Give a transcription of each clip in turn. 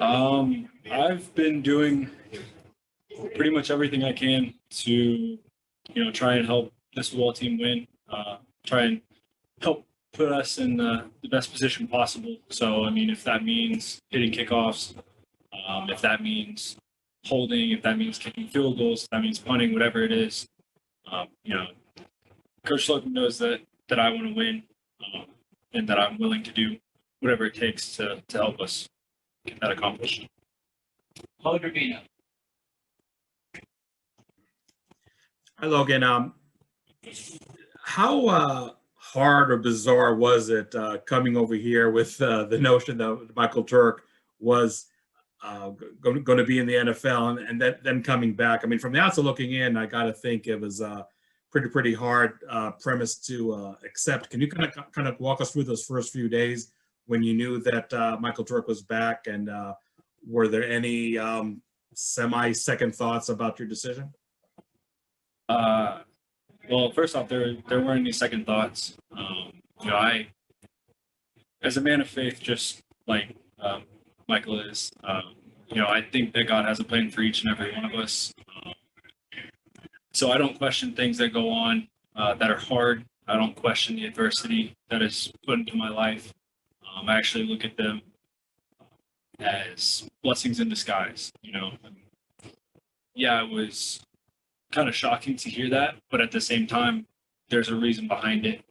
I've been doing pretty much everything I can to, try and help this football team win. Try and help put us in the best position possible. So, I mean, if that means hitting kickoffs, if that means holding, if that means kicking field goals, if that means punting, whatever it is, um, you know, Coach Logan knows that I want to win, and that I'm willing to do whatever it takes to help us get that accomplished. Hi, Logan. How hard or bizarre was it coming over here with the notion that Michael Turk was going to be in the NFL and then coming back? I mean, from the outside looking in, I got to think it was a pretty hard premise to accept. Can you kind of walk us through those first few days when you knew that Michael Turk was back, and were there any semi-second thoughts about your decision? Well, first off, there weren't any second thoughts. I, as a man of faith, just like Michael is, I think that God has a plan for each and every one of us. So I don't question things that go on that are hard. I don't question the adversity that is put into my life. I actually look at them as blessings in disguise. Yeah, it was kind of shocking to hear that, but at the same time, there's a reason behind it.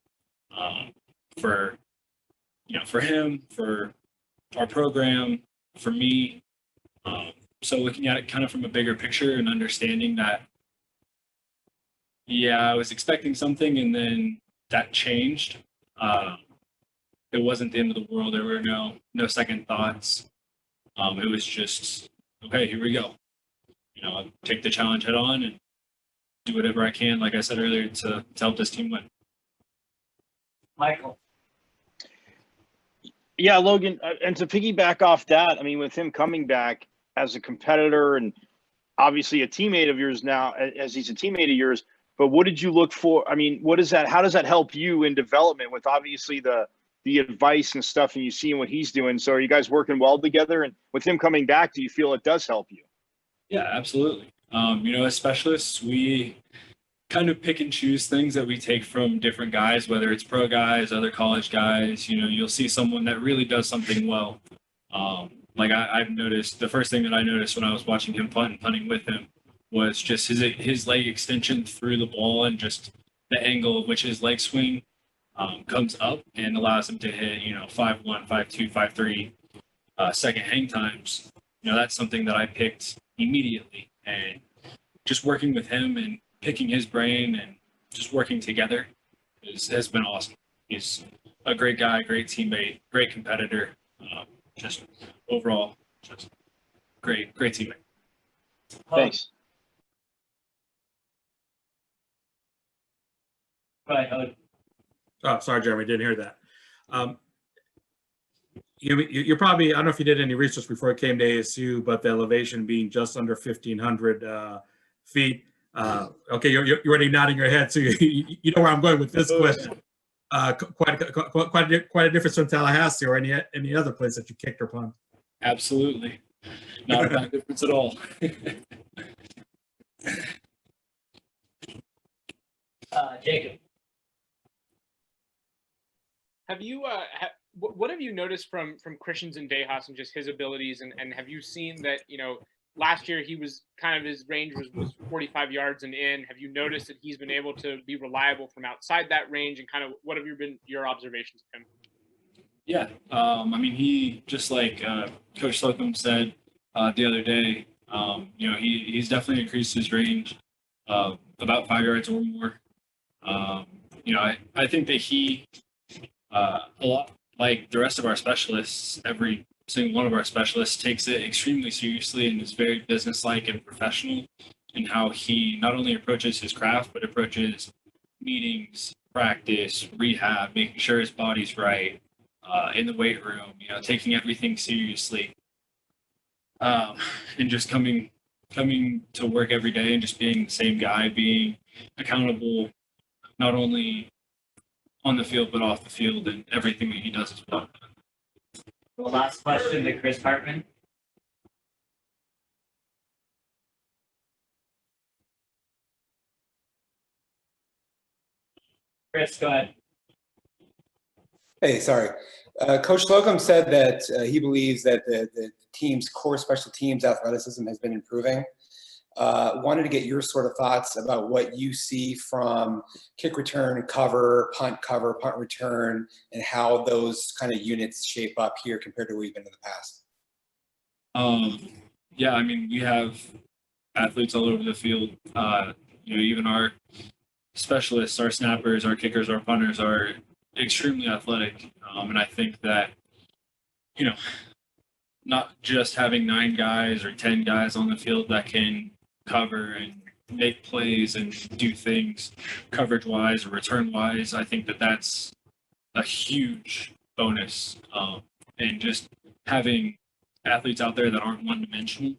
For him, for our program, for me. So looking at it kind of from a bigger picture and understanding that, I was expecting something and then that changed. It wasn't the end of the world. There were no second thoughts. It was just, okay, here we go. I'll take the challenge head on and do whatever I can, like I said earlier, to help this team win. Michael. Yeah, Logan, and to piggyback off that, I mean, with him coming back as a competitor and obviously a teammate of yours now, as he's a teammate of yours, but what did you look for? I mean, how does that help you in development with obviously the advice and stuff, and you seeing what he's doing? So are you guys working well together? And with him coming back, do you feel it does help you? Yeah, absolutely. As specialists, we kind of pick and choose things that we take from different guys, whether it's pro guys, other college guys. You'll see someone that really does something well. Like I've noticed, the first thing that I noticed when I was watching him punt and punting with him was just his leg extension through the ball and just the angle of which his leg swing comes up and allows him to hit, 5'1", 5'2", 5'3", second hang times. That's something that I picked immediately, and just working with him and picking his brain and just working together has been awesome. He's a great guy, great teammate, great competitor. Just overall, just great teammate. Thanks. Go ahead. Oh, sorry, Jeremy, didn't hear that. You're probably, I don't know if you did any research before it came to ASU, but the elevation being just under 1,500 feet. Okay, you're already nodding your head, so you know where I'm going with this question. Quite a difference from Tallahassee or any other place that you kicked or punt. Absolutely, not a bad difference at all. Jacob. Have you what have you noticed from Cristian Zendejas and just his abilities, and have you seen that, last year he was kind of, his range was 45 yards and in. Have you noticed that he's been able to be reliable from outside that range, and kind of what have been your observations of him? Yeah, he, just like Coach Slocum said the other day, he's definitely increased his range about 5 yards or more. I think that he, a lot like the rest of our specialists, every single one of our specialists takes it extremely seriously and is very businesslike and professional in how he not only approaches his craft, but approaches meetings, practice, rehab, making sure his body's right, in the weight room, taking everything seriously, and just coming to work every day and just being the same guy, being accountable, not only on the field, but off the field, and everything that he does as well. The last question to Chris Hartman. Chris, go ahead. Hey, sorry. Coach Slocum said that he believes that the team's core special teams athleticism has been improving. Wanted to get your sort of thoughts about what you see from kick return, cover, punt return, and how those kind of units shape up here compared to where we've been in the past. Yeah, I mean, we have athletes all over the field. Even our specialists, our snappers, our kickers, our punters are extremely athletic. And I think that, not just having 9 guys or 10 guys on the field that can cover and make plays and do things coverage wise or return wise, I think that that's a huge bonus. And just having athletes out there that aren't one dimensional,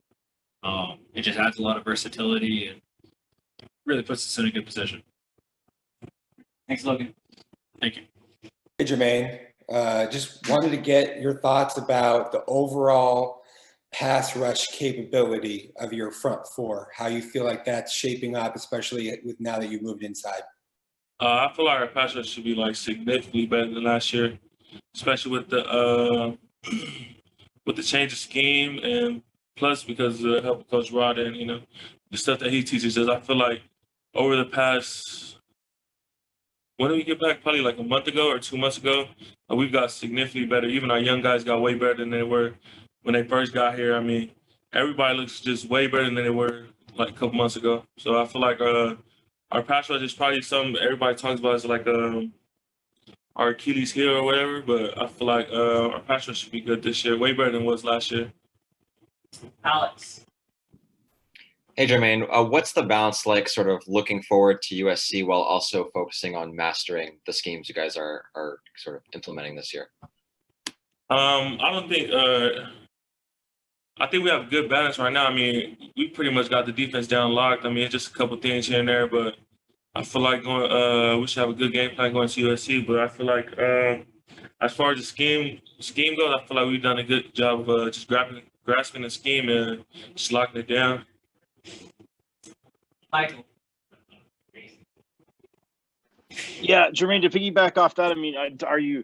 it just adds a lot of versatility and really puts us in a good position. Thanks, Logan. Thank you. Hey, Jermaine, just wanted to get your thoughts about the overall pass rush capability of your front four, how you feel like that's shaping up, especially with now that you moved inside. I feel like our pass rush should be like significantly better than last year, especially with the change of scheme, and plus because of the help of Coach Rod and the stuff that he teaches us. I feel like over the past, when did we get back? Probably like a month ago or 2 months ago, we've got significantly better. Even our young guys got way better than they were when they first got here. I mean, everybody looks just way better than they were like a couple months ago. So I feel like our pass rush is probably something everybody talks about as like our Achilles heel or whatever. But I feel like our pass rush should be good this year, way better than it was last year. Alex. Hey, Jermaine, what's the balance like sort of looking forward to USC while also focusing on mastering the schemes you guys are sort of implementing this year? I don't think I think we have a good balance right now. I mean, we pretty much got the defense down locked. I mean, it's just a couple things here and there, but I feel like we should have a good game plan going to USC. But I feel like as far as the scheme goes, I feel like we've done a good job of just grasping the scheme and just locking it down. Michael. Yeah, Jermaine, to piggyback off that, I mean, are you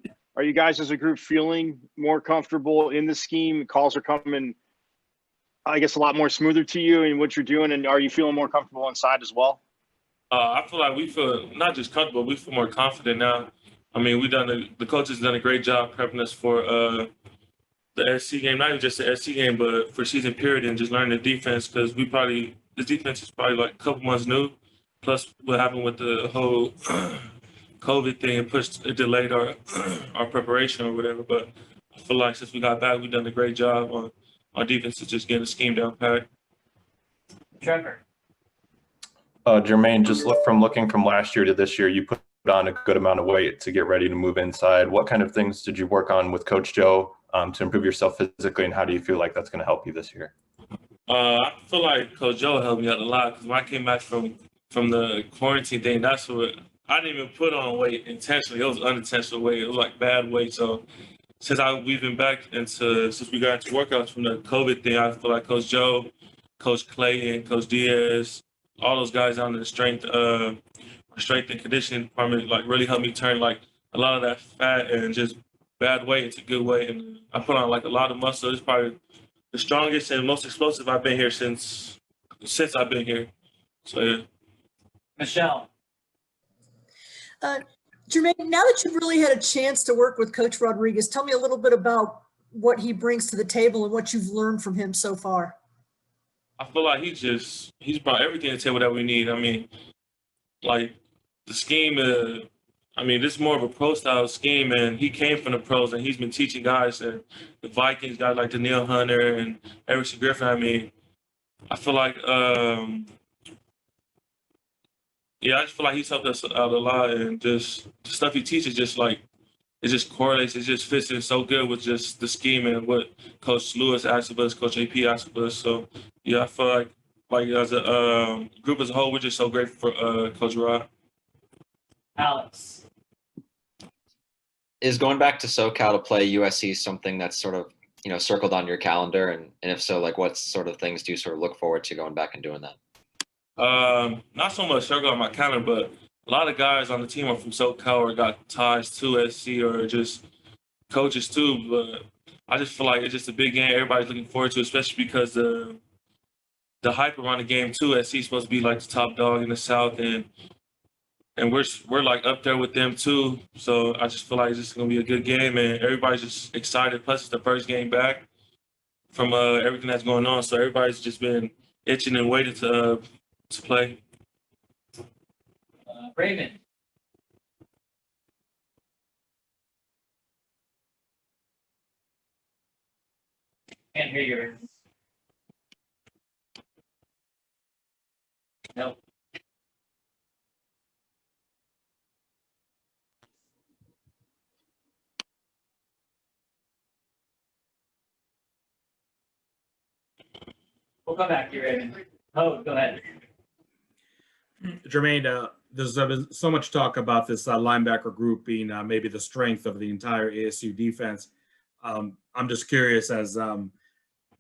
guys as a group feeling more comfortable in the scheme? Calls are coming, I guess, a lot more smoother to you in what you're doing, and are you feeling more comfortable inside as well? I feel like we feel not just comfortable, we feel more confident now. I mean, the coaches done a great job prepping us for the SC game, not even just the SC game, but for season period, and just learning the defense, because this defense is probably like a couple months new. Plus, what happened with the whole COVID thing, it delayed our preparation or whatever. But I feel like since we got back, we've done a great job on our defense is just getting the scheme down pat. Trevor. Jermaine, just looking from last year to this year, you put on a good amount of weight to get ready to move inside. What kind of things did you work on with Coach Joe to improve yourself physically, and how do you feel like that's going to help you this year? I feel like Coach Joe helped me out a lot, because when I came back from the quarantine thing, that's what I didn't even put on weight intentionally. It was unintentional weight. It was like bad weight. So since we've been back since we got into workouts from the COVID thing, I feel like Coach Joe, Coach Clay, and Coach Diaz, all those guys down in the strength and conditioning department, like really helped me turn like a lot of that fat and just bad weight into good weight. And I put on like a lot of muscle. It's probably the strongest and most explosive I've been here since I've been here. So yeah. Michelle. Jermaine, now that you've really had a chance to work with Coach Rodriguez, tell me a little bit about what he brings to the table and what you've learned from him so far. I feel like he's brought everything to the table that we need. I mean, like the scheme, this is more of a pro style scheme, and he came from the pros, and he's been teaching guys, and the Vikings guys like Daniil Hunter and Erickson Griffin. I mean, I feel like I just feel like he's helped us out a lot, and just the stuff he teaches, just like it just correlates, it just fits in so good with just the scheme and what Coach Lewis asked of us, Coach AP asked of us. So yeah, I feel like as a group as a whole, we're just so grateful for Coach Rod. Alex. Is going back to SoCal to play USC something that's sort of circled on your calendar, and if so, like what sort of things do you sort of look forward to going back and doing that? Not so much circle on my calendar, but a lot of guys on the team are from SoCal or got ties to SC or just coaches too. But I just feel like it's just a big game. Everybody's looking forward to, especially because the hype around the game too. SC is supposed to be like the top dog in the South, and we're like up there with them too. So I just feel like it's just gonna be a good game, and everybody's just excited. Plus, it's the first game back from everything that's going on, so everybody's just been itching and waiting to play. Raymond. Can't hear you. No. We'll come back to you, Raymond. Oh, go ahead. Jermaine, there's been so much talk about this linebacker group being maybe the strength of the entire ASU defense. I'm just curious, as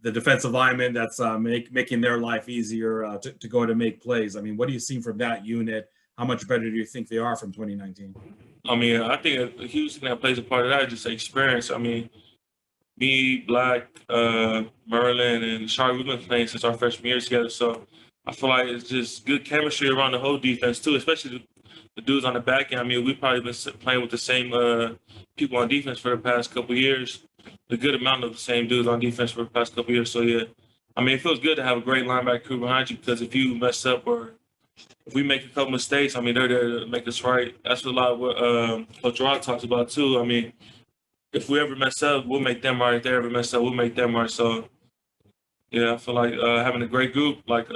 the defensive lineman that's making their life easier to go to make plays. I mean, what do you see from that unit? How much better do you think they are from 2019? I mean, I think a huge thing that plays a part of that is just experience. I mean, me, Black, Merlin, and Shari, we've been playing since our freshman year together. So I feel like it's just good chemistry around the whole defense too, especially the dudes on the back end. I mean, we've probably been playing with the same people on defense for the past couple of years, a good amount of the same dudes on defense for the past couple of years. So yeah, I mean, it feels good to have a great linebacker crew behind you, because if you mess up or if we make a couple mistakes, I mean, they're there to make us right. That's a lot of what Coach Rod talks about too. I mean, if we ever mess up, we'll make them right. If they ever mess up, we'll make them right. So, yeah, I feel like having a great group like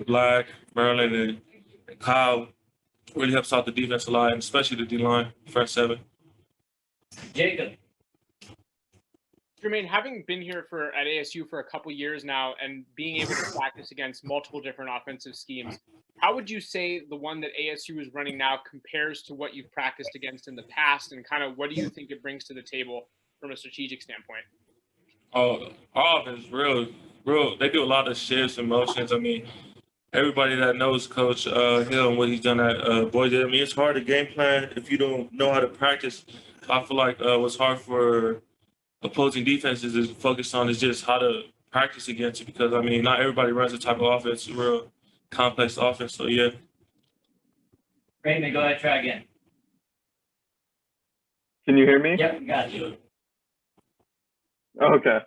Black, Merlin, and Kyle really helps out the defense a lot, and especially the D-line, front seven. Jacob. Jermaine, having been here at ASU for a couple years now and being able to practice against multiple different offensive schemes, how would you say the one that ASU is running now compares to what you've practiced against in the past, and kind of what do you think it brings to the table from a strategic standpoint? Oh, our offense is real. They do a lot of shifts and motions. I mean, everybody that knows Coach Hill and what he's done at Boise, I mean, it's hard to game plan if you don't know how to practice. I feel like what's hard for opposing defenses is focus on is just how to practice against it, because, I mean, not everybody runs the type of offense, real complex offense. So, yeah. Raymond, go ahead, try again. Can you hear me? Yep, got you. Okay.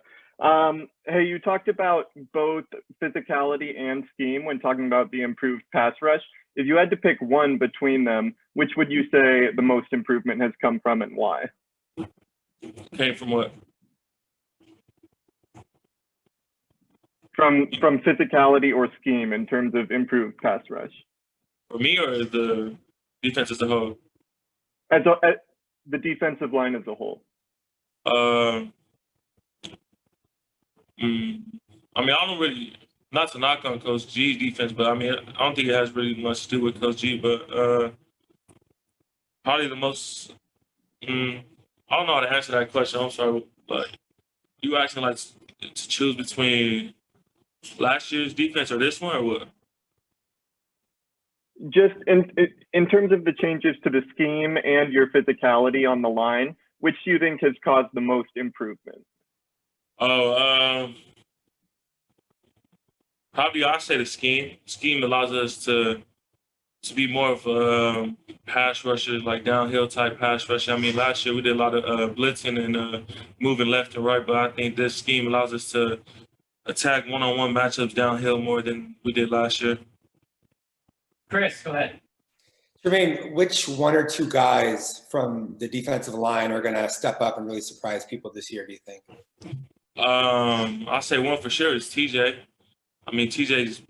Hey, you talked about both physicality and scheme when talking about the improved pass rush. If you had to pick one between them, which would you say the most improvement has come from and why? Came from what? From physicality or scheme in terms of improved pass rush? For me, or the defense as a whole? As the defensive line as a whole. I mean, I don't really, not to knock on Coach G's defense, but I mean, I don't think it has really much to do with Coach G, but probably the most, I don't know how to answer that question. I'm sorry, but you asking like to choose between last year's defense or this one, or what? Just in terms of the changes to the scheme and your physicality on the line, which do you think has caused the most improvement? Probably I say the scheme. Scheme allows us to be more of pass rushers, like downhill type pass rusher. I mean, last year we did a lot of blitzing and moving left and right, but I think this scheme allows us to attack one-on-one matchups downhill more than we did last year. Chris, go ahead. Jermaine, which one or two guys from the defensive line are going to step up and really surprise people this year, do you think? I'll say one for sure is TJ. I mean, TJ.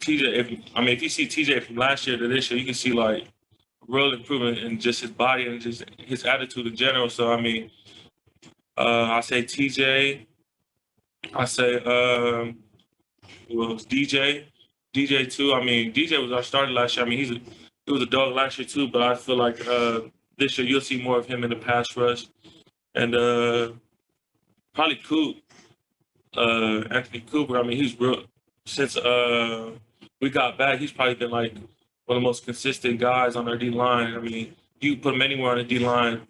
If you see TJ from last year to this year, you can see like real improvement in just his body and just his attitude in general. So I mean, I say TJ. I say DJ. DJ too. I mean, DJ was our starter last year. I mean, he was a dog last year too. But I feel like this year you'll see more of him in the pass rush, and probably Coop. Anthony Cooper. I mean, he's real since we got back. He's probably been like one of the most consistent guys on our D line. I mean, you can put him anywhere on the D line.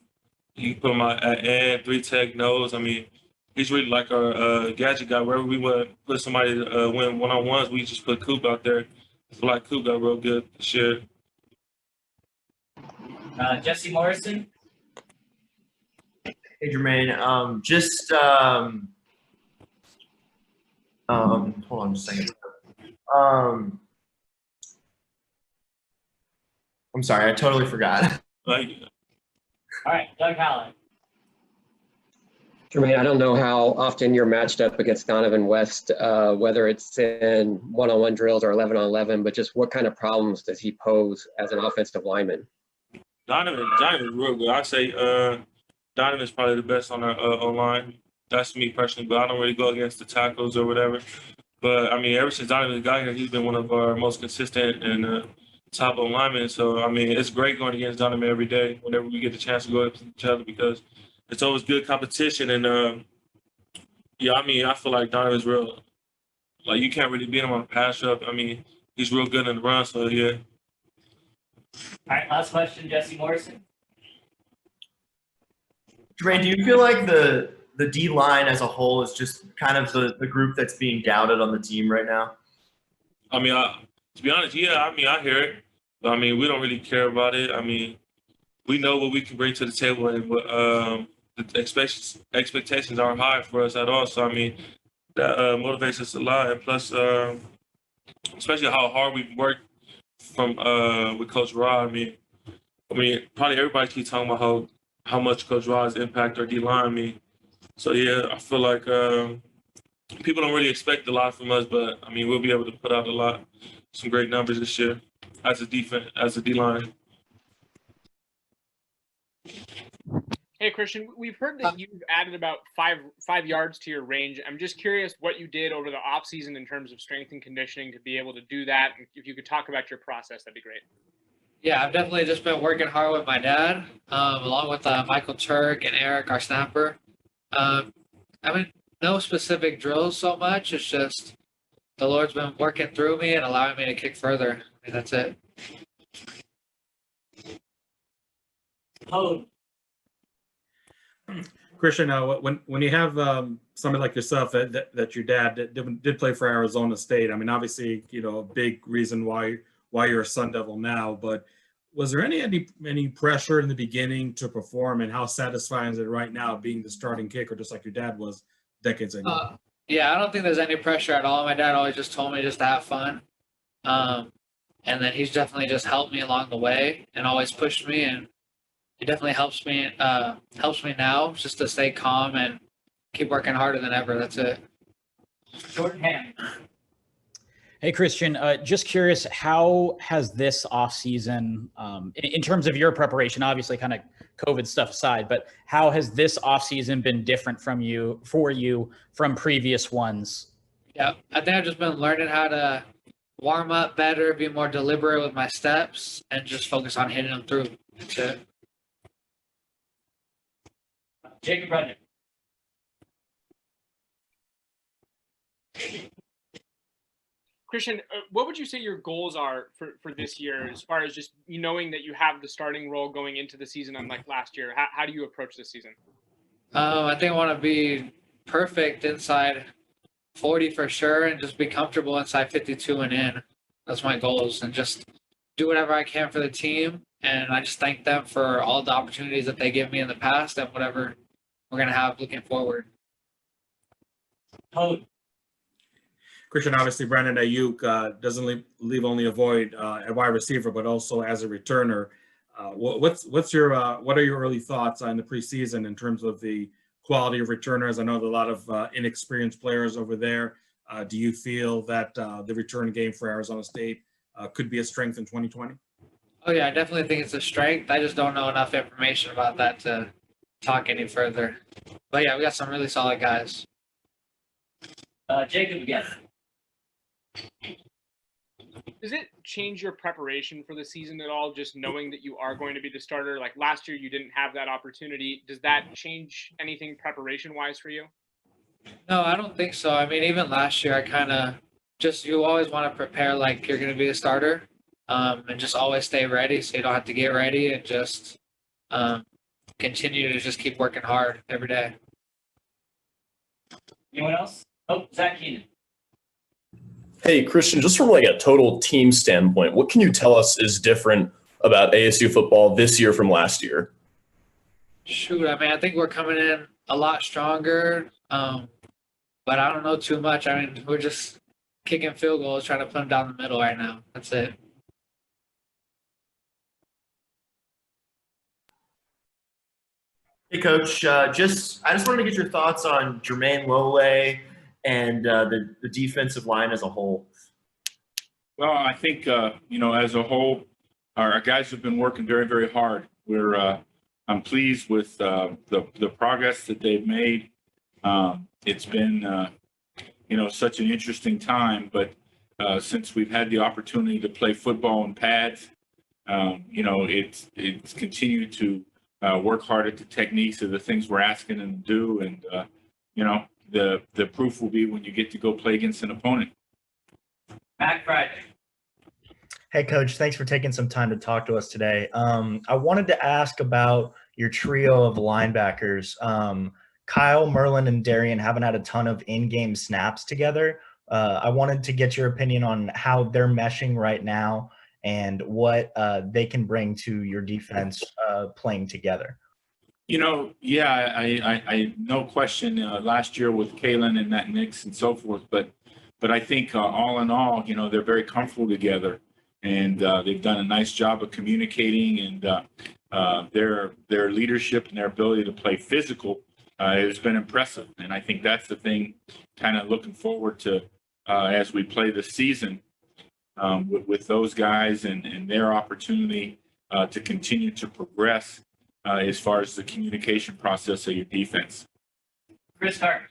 You can put him at end, 3-tech, nose. I mean, he's really like our gadget guy. Wherever we would put somebody to win one-on-ones, we just put Coop out there. I feel like Coop got real good this year. Jesse Morrison. Hey Jermaine, hold on just a second. I'm sorry, I totally forgot. Like, All right, Doug Howland. Jermaine, I don't know how often you're matched up against Donovan West, whether it's in one-on-one drills or 11-on-11, but just what kind of problems does he pose as an offensive lineman? Donovan's real good. I say Donovan's probably the best on our O-line. That's me personally, but I don't really go against the tackles or whatever. But, I mean, ever since Donovan got here, he's been one of our most consistent and top O-linemen. So, I mean, it's great going against Donovan every day whenever we get the chance to go against each other because it's always good competition. And, yeah, I mean, I feel like Donovan's real. Like, you can't really beat him on a pass up. I mean, he's real good in the run, so, yeah. All right, last question, Jesse Morrison. Jermaine, do you feel like the D line as a whole is just kind of the group that's being doubted on the team right now? I mean, to be honest, yeah, I mean, I hear it. But, I mean, we don't really care about it. I mean, we know what we can bring to the table, and the expectations aren't high for us at all. So, I mean, that motivates us a lot. And plus, especially how hard we've worked with Coach Rod. I mean, probably everybody keeps talking about how much Coach Rod's impact our D-line. I mean, so, yeah, I feel like people don't really expect a lot from us, but, I mean, we'll be able to put out some great numbers this year as a D-line. Hey, Cristian, we've heard that you've added about five yards to your range. I'm just curious what you did over the offseason in terms of strength and conditioning to be able to do that. And if you could talk about your process, that'd be great. Yeah, I've definitely just been working hard with my dad, along with Michael Turk and Eric, our snapper. I mean, no specific drills so much. It's just the Lord's been working through me and allowing me to kick further. I mean, that's it. Oh. Cristian, when you have somebody like yourself that your dad did play for Arizona State, I mean, obviously, you know, a big reason why you're a Sun Devil now, but was there any pressure in the beginning to perform, and how satisfying is it right now being the starting kicker just like your dad was decades ago? Yeah, I don't think there's any pressure at all. My dad always just told me just to have fun. And then he's definitely just helped me along the way and always pushed me, and it definitely helps me now just to stay calm and keep working harder than ever. That's it. Jordan Ham. Hey, Cristian, just curious, how has this offseason, in terms of your preparation, obviously kind of COVID stuff aside, but how has this offseason been different for you from previous ones? Yeah, I think I've just been learning how to warm up better, be more deliberate with my steps, and just focus on hitting them through. That's it. Jacob Rudnick. Cristian, what would you say your goals are for this year as far as just knowing that you have the starting role going into the season unlike last year? How do you approach this season? I think I want to be perfect inside 40 for sure and just be comfortable inside 52 and in. That's my goals, and just do whatever I can for the team. And I just thank them for all the opportunities that they give me in the past and whatever we're going to have looking forward. Cristian, obviously, Brandon Ayuk doesn't leave only a void at wide receiver, but also as a returner. What are your early thoughts on the preseason in terms of the quality of returners? I know there are a lot of inexperienced players over there. Do you feel that the return game for Arizona State could be a strength in 2020? Oh yeah, I definitely think it's a strength. I just don't know enough information about that to talk any further. But yeah, we got some really solid guys. Jacob again. Does it change your preparation for the season at all, just knowing that you are going to be the starter? Like last year, you didn't have that opportunity. Does that change anything preparation-wise for you? No, I don't think so. I mean, even last year, I kind of you always want to prepare like you're going to be the starter. and just always stay ready so you don't have to get ready, and just continue to just keep working hard every day. Anyone else? Oh, Zach Keenan. Hey, Cristian, just from like a total team standpoint, what can you tell us is different about ASU football this year from last year? Shoot, I mean, I think we're coming in a lot stronger, but I don't know too much. I mean, we're just kicking field goals, trying to put them down the middle right now. That's it. Hey, Coach. I just wanted to get your thoughts on Jermayne Lole and the defensive line as a whole. Well, I think as a whole, our guys have been working very, very hard. I'm pleased with the progress that they've made. It's been such an interesting time, but since we've had the opportunity to play football in pads, it's continued to work hard at the techniques of the things we're asking them to do, and the proof will be when you get to go play against an opponent. Matt Friday. Hey, Coach, thanks for taking some time to talk to us today. I wanted to ask about your trio of linebackers. Kyle, Merlin, and Darian haven't had a ton of in-game snaps together. I wanted to get your opinion on how they're meshing right now and what they can bring to your defense playing together. I no question last year with Kalen and that Nix and so forth, but I think all in all, they're very comfortable together, and they've done a nice job of communicating, and their leadership and their ability to play physical has been impressive. And I think that's the thing kind of looking forward to as we play the season with those guys and their opportunity to continue to progress as far as the communication process of your defense. Chris Hart.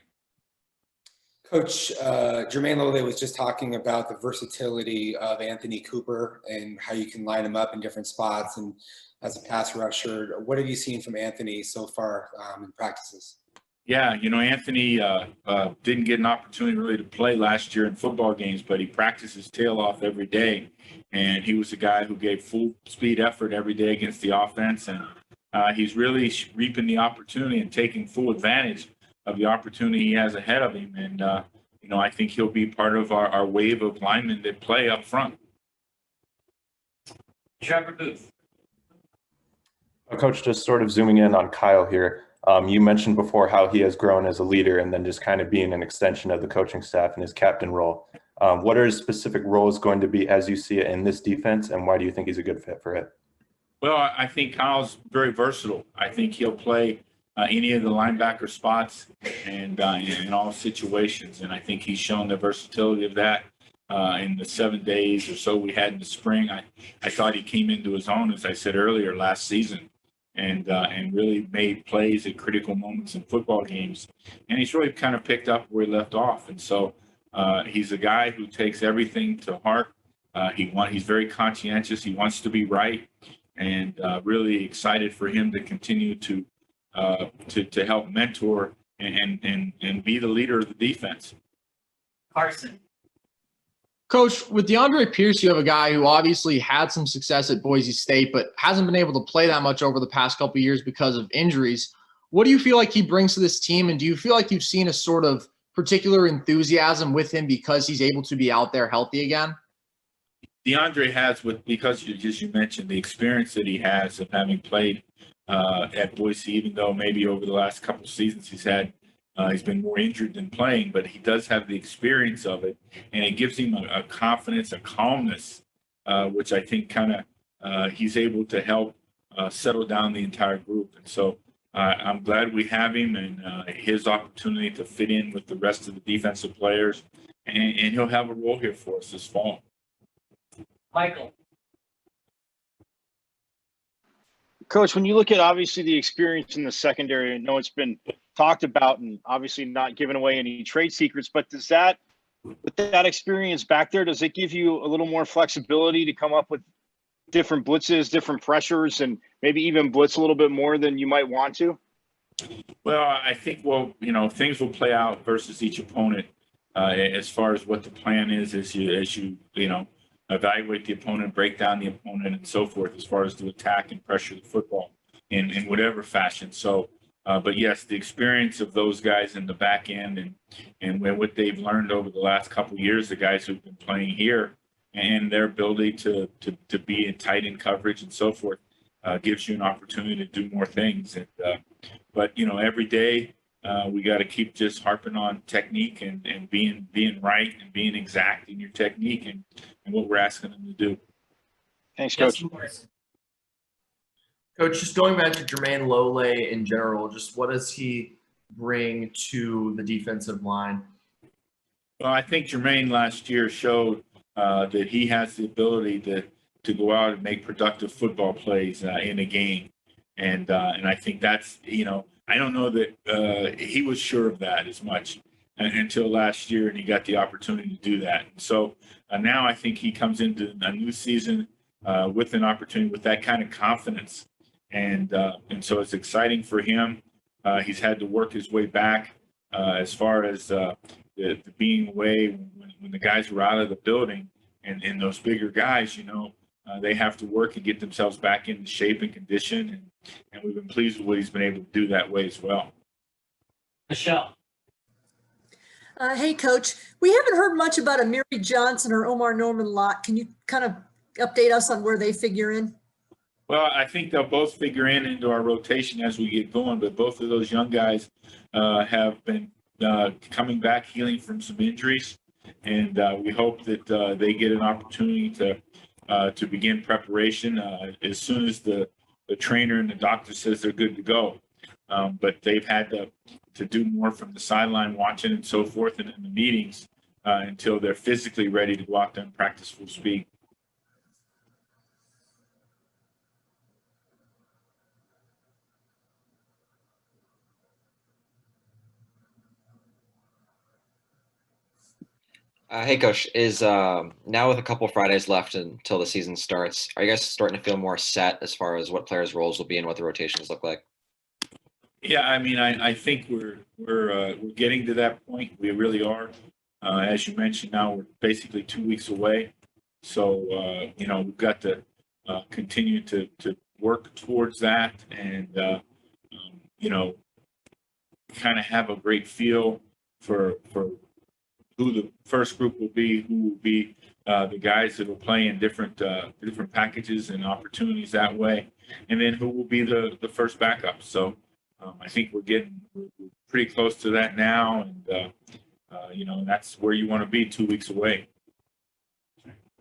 Coach, Jermayne Lole was just talking about the versatility of Anthony Cooper and how you can line him up in different spots and as a pass rusher. What have you seen from Anthony so far in practices? Yeah, Anthony didn't get an opportunity really to play last year in football games, but he practiced his tail off every day. And he was a guy who gave full speed effort every day against the offense. And he's really reaping the opportunity and taking full advantage of the opportunity he has ahead of him. And, I think he'll be part of our wave of linemen that play up front. Trevor Booth. Coach, just sort of zooming in on Kyle here. You mentioned before how he has grown as a leader and then just kind of being an extension of the coaching staff in his captain role. What are his specific roles going to be as you see it in this defense, and why do you think he's a good fit for it? Well, I think Kyle's very versatile. I think he'll play any of the linebacker spots and in all situations. And I think he's shown the versatility of that in the 7 days or so we had in the spring. I thought he came into his own, as I said earlier, last season. And really made plays at critical moments in football games. And he's really kind of picked up where he left off. And so he's a guy who takes everything to heart. He's very conscientious. He wants to be right, and really excited for him to continue to help mentor and be the leader of the defense. Carson. Coach, with DeAndre Pierce, you have a guy who obviously had some success at Boise State, but hasn't been able to play that much over the past couple of years because of injuries. What do you feel like he brings to this team, and do you feel like you've seen a sort of particular enthusiasm with him because he's able to be out there healthy again? DeAndre has, because you mentioned the experience that he has of having played at Boise, even though maybe over the last couple of seasons he's been more injured than playing, but he does have the experience of it, and it gives him a confidence, a calmness, which I think kind of he's able to help settle down the entire group. And so I'm glad we have him and his opportunity to fit in with the rest of the defensive players, and he'll have a role here for us this fall. Michael. Coach, when you look at obviously the experience in the secondary, I know it's been talked about and obviously not giving away any trade secrets, but with that experience back there, does it give you a little more flexibility to come up with different blitzes, different pressures, and maybe even blitz a little bit more than you might want to? Well, I think, things will play out versus each opponent as far as what the plan is as you evaluate the opponent, break down the opponent, and so forth, as far as to attack and pressure the football in whatever fashion. So, but yes, the experience of those guys in the back end and what they've learned over the last couple of years, the guys who've been playing here, and their ability to be in tight end coverage and so forth, gives you an opportunity to do more things. And but every day we got to keep just harping on technique and being right and being exact in your technique and what we're asking them to do. Thanks, Coach. Coach, just going back to Jermayne Lole in general, just what does he bring to the defensive line? Well, I think Jermayne last year showed that he has the ability to go out and make productive football plays in a game, and I think that's I don't know that he was sure of that as much until last year, and he got the opportunity to do that. So now I think he comes into a new season with an opportunity with that kind of confidence, and so it's exciting for him. He's had to work his way back as far as the being away when the guys were out of the building, and those bigger guys, they have to work and get themselves back into shape and condition, and we've been pleased with what he's been able to do that way as well. Michelle. Hey, Coach. We haven't heard much about Amiri Johnson or Omar Norman Lott. Can you kind of update us on where they figure in? Well, I think they'll both figure into our rotation as we get going, but both of those young guys have been coming back, healing from some injuries, and we hope that they get an opportunity to begin preparation as soon as the trainer and the doctor says they're good to go. But they've had to do more from the sideline watching and so forth and in the meetings until they're physically ready to go out there and practice full speed. Hey, Coach, is now with a couple Fridays left until the season starts, are you guys starting to feel more set as far as what players' roles will be and what the rotations look like? Yeah, I mean, I think we're getting to that point. We really are. As you mentioned, now we're basically 2 weeks away. So, we've got to continue to work towards that and, kind of have a great feel for who the first group will be, who will be the guys that will play in different packages and opportunities that way, and then who will be the first backup. So I think we're pretty close to that now, and that's where you want to be 2 weeks away.